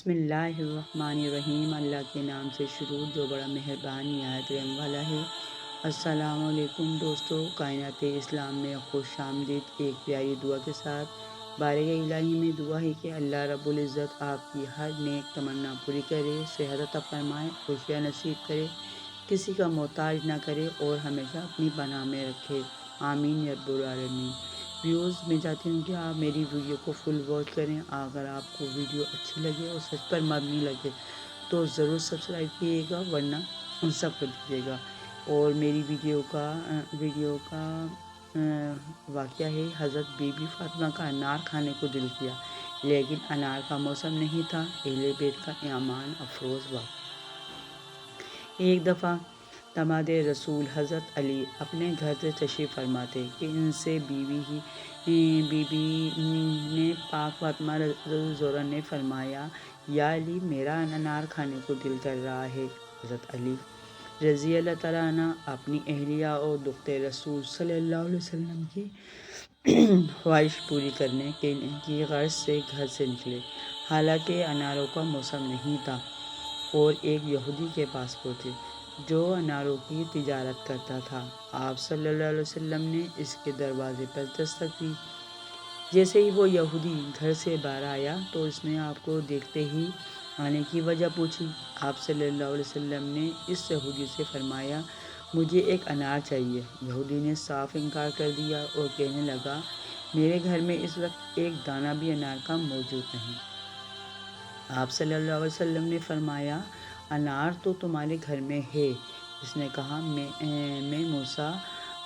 بسم اللہ الرحمن الرحیم۔ اللہ کے نام سے شروع جو بڑا مہربان نہایت رحم والا ہے۔ السلام علیکم دوستو، کائنات اسلام میں خوش آمدید۔ ایک پیاری دعا کے ساتھ بارگاہ الہی میں دعا ہے کہ اللہ رب العزت آپ کی ہر نیک تمنا پوری کرے، صحت عطا فرمائے، خوشیاں نصیب کرے، کسی کا محتاج نہ کرے اور ہمیشہ اپنی پناہ میں رکھے، آمین یا رب العالمین۔ ویوز میں چاہتی ہوں کہ آپ میری ویڈیو کو فل واچ کریں۔ اگر آپ کو ویڈیو اچھی لگے اور سچ پر مبنی لگے تو ضرور سبسکرائب کیجیے گا، ورنہ سب کر دیجیے گا۔ اور میری ویڈیو کا واقعہ ہے، حضرت بی بی فاطمہ کا انار کھانے کو دل کیا، لیکن انار کا موسم نہیں تھا۔ اہل بیت کا ایمان افروز ہوا۔ ایک دفعہ داماد رسول حضرت علی اپنے گھر سے تشریف فرما تھے کہ ان سے بی بی نے پاک فاطمہ زہرا نے فرمایا، یا علی، میرا انار کھانے کو دل کر رہا ہے۔ حضرت علی رضی اللہ تعالیٰ عنہ اپنی اہلیہ اور دختر رسول صلی اللہ علیہ وسلم کی خواہش پوری کرنے کی غرض سے گھر سے نکلے۔ حالانکہ اناروں کا موسم نہیں تھا، اور ایک یہودی کے پاس پہنچے جو اناروں کی تجارت کرتا تھا۔ آپ صلی اللہ علیہ وسلم نے اس کے دروازے پر دستک دی۔ جیسے ہی وہ یہودی گھر سے باہر آیا تو اس نے آپ کو دیکھتے ہی آنے کی وجہ پوچھی۔ آپ صلی اللہ علیہ وسلم نے اس یہودی سے فرمایا، مجھے ایک انار چاہیے۔ یہودی نے صاف انکار کر دیا اور کہنے لگا، میرے گھر میں اس وقت ایک دانہ بھی انار کا موجود نہیں۔ آپ صلی اللہ علیہ وسلم نے فرمایا، انار تو تمہارے گھر میں ہے۔ اس نے کہا، میں موسیٰ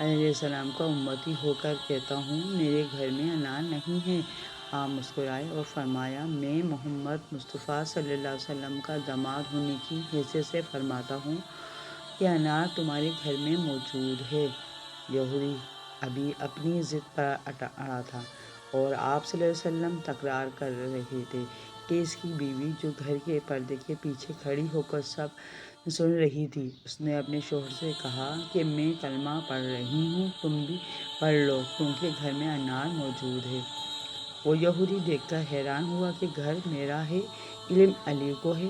علیہ السلام کا امتی ہو کر کہتا ہوں، میرے گھر میں انار نہیں ہے۔ آپ مسکرائے اور فرمایا، میں محمد مصطفیٰ صلی اللہ علیہ وسلم کا داماد ہونے کی حیثیت سے فرماتا ہوں کہ انار تمہارے گھر میں موجود ہے۔ یہودی ابھی اپنی ضد پر اڑا تھا اور آپ صلی اللہ علیہ وسلم تکرار کر رہے تھے کہ اس کی بیوی جو گھر کے پردے کے پیچھے کھڑی ہو کر سب سن رہی تھی، اس نے اپنے شوہر سے کہا کہ میں کلمہ پڑھ رہی ہوں، تم بھی پڑھ لو، کیونکہ گھر میں انار موجود ہے۔ وہ یہودی دیکھ کر حیران ہوا کہ گھر میرا ہے، علم علی کو ہے۔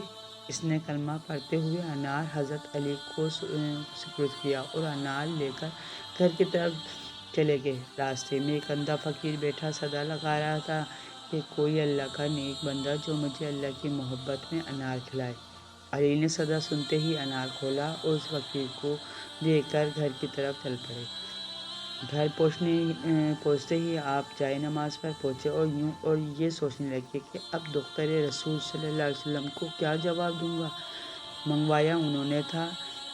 اس نے کلمہ پڑھتے ہوئے انار حضرت علی کو سپرد کیا اور انار لے کر گھر کی طرف چلے گئے۔ راستے میں ایک اندھا فقیر بیٹھا صدا لگا رہا تھا کہ کوئی اللہ کا نیک بندہ جو مجھے اللہ کی محبت میں انار کھلائے۔ علی نے صدا سنتے ہی انار کھولا اور اس فقیر کو دیکھ کر گھر کی طرف چل پڑے۔ گھر پہنچتے ہی آپ جائے نماز پر پہنچے اور یہ سوچنے لگے کہ اب دختر رسول صلی اللہ علیہ وسلم کو کیا جواب دوں گا۔ منگوایا انہوں نے تھا،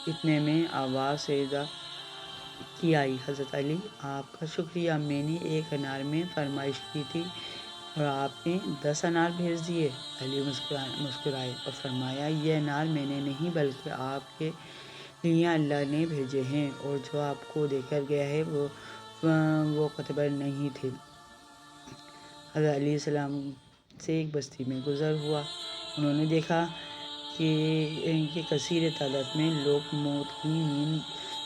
اتنے میں آواز سیدہ کی آئی، حضرت علی، آپ کا شکریہ، میں نے ایک انار میں فرمائش کی تھی اور آپ نے 10 انار بھیج دیے۔ علی مسکرائے اور فرمایا، یہ انار میں نے نہیں بلکہ آپ کے لیے اللہ نے بھیجے ہیں، اور جو آپ کو دے کر گیا ہے وہ قطبر نہیں تھے۔ حضرت علیہ السلام سے ایک بستی میں گزر ہوا۔ انہوں نے دیکھا کہ کثیر تعداد میں لوگ موت کی نیند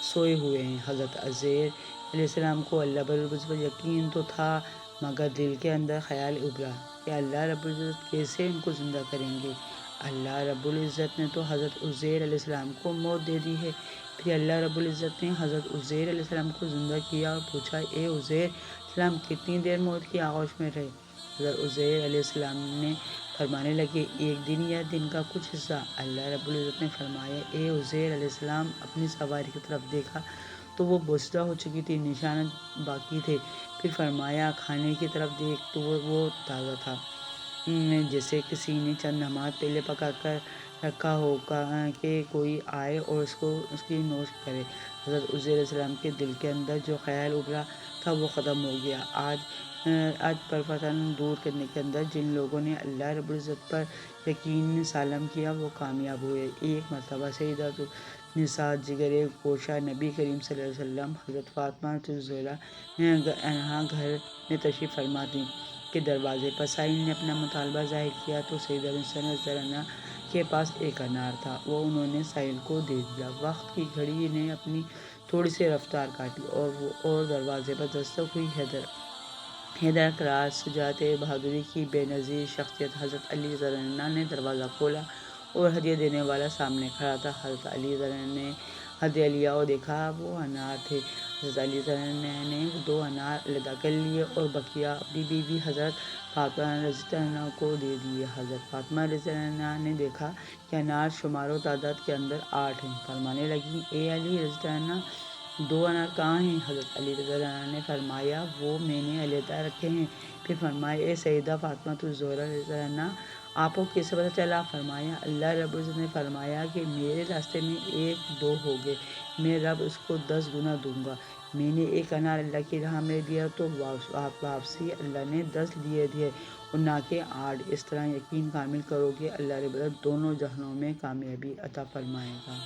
سوئے ہوئے ہیں۔ حضرت عزیر علیہ السلام کو اللہ رب العزت پر یقین تو تھا، مگر دل کے اندر خیال ابھرا کہ اللہ رب العزت کیسے ان کو زندہ کریں گے۔ اللہ رب العزت نے تو حضرت عزیر علیہ السلام کو موت دے دی ہے۔ پھر اللہ رب العزت نے حضرت عزیر علیہ السلام کو زندہ کیا اور پوچھا، اے عزیر علیہ السلام، کتنی دیر موت کی آغوش میں رہے؟ حضرت عزیر علیہ السلام نے فرمانے لگے، ایک دن یا دن کا کچھ حصہ۔ اللہ رب العزت نے فرمایا، اے عزیر علیہ السلام، اپنی سواری کی طرف دیکھا تو وہ بوسیدہ ہو چکی تھی، نشانات باقی تھے۔ پھر فرمایا، کھانے کی طرف دیکھ تو وہ تازہ تھا، جیسے کسی نے چند نماز پہلے پکا کر رکھا ہو کہ کوئی آئے اور اس کی نوش کرے۔ حضرت عزیر علیہ السلام کے دل کے اندر جو خیال ابھرا تھا وہ ختم ہو گیا۔ آج پرفتن دور کرنے کے اندر جن لوگوں نے اللہ رب العزت پر یقین سالم کیا وہ کامیاب ہوئے۔ ایک مرتبہ سیدۃ النساء جگر گوشہ نبی کریم صلی اللہ علیہ وسلم حضرت فاطمہ زہرا گھر میں تشریف فرما تھیں کہ دروازے پر سائل نے اپنا مطالبہ ظاہر کیا تو سیدہ عنہ کے پاس ایک انار تھا، وہ انہوں نے سائل کو دے دیا۔ وقت کی گھڑی نے اپنی تھوڑی سی رفتار کاٹی اور دروازے پر دستک ہوئی۔ حیدر کراس شجاعت بہادری کی بے نظیر شخصیت۔ حضرت علی رضی اللہ عنہ نے دروازہ کھولا اور ہدیہ دینے والا سامنے کھڑا تھا۔ حضرت علی رضی اللہ عنہ نے ہدیہ لیا اور دیکھا وہ انار تھے۔ حضرت علی رضی اللہ عنہ نے 2 انار علیحدہ کر لیے اور بقیہ اپنی بیوی حضرت فاطمہ رضی اللہ عنہا کو دے دیے۔ حضرت فاطمہ رضی اللہ عنہا نے دیکھا کہ انار شمار و تعداد کے اندر 8 ہیں، فرمانے لگیں اے علی رضی اللہ عنہ 2 انار کہاں ہیں؟ حضرت علی رضی اللہ عنہ نے فرمایا وہ میں نے علیحدہ رکھے ہیں۔ پھر فرمایا اے سیدہ فاطمہ الزہرا رضی اللہ عنہا آپ کو کیسے پتہ چلا؟ فرمایا اللہ رب العزت نے فرمایا کہ میرے راستے میں 1-2 ہو گئے، میں رب اس کو 10 گنا دوں گا۔ میں نے 1 انار اللہ کی راہ میں دیا تو واپسی اللہ نے 10 دیے اور نہ کہ 8۔ اس طرح یقین کامل کرو گے اللہ رب العزت دونوں جہانوں میں کامیابی عطا فرمائے گا۔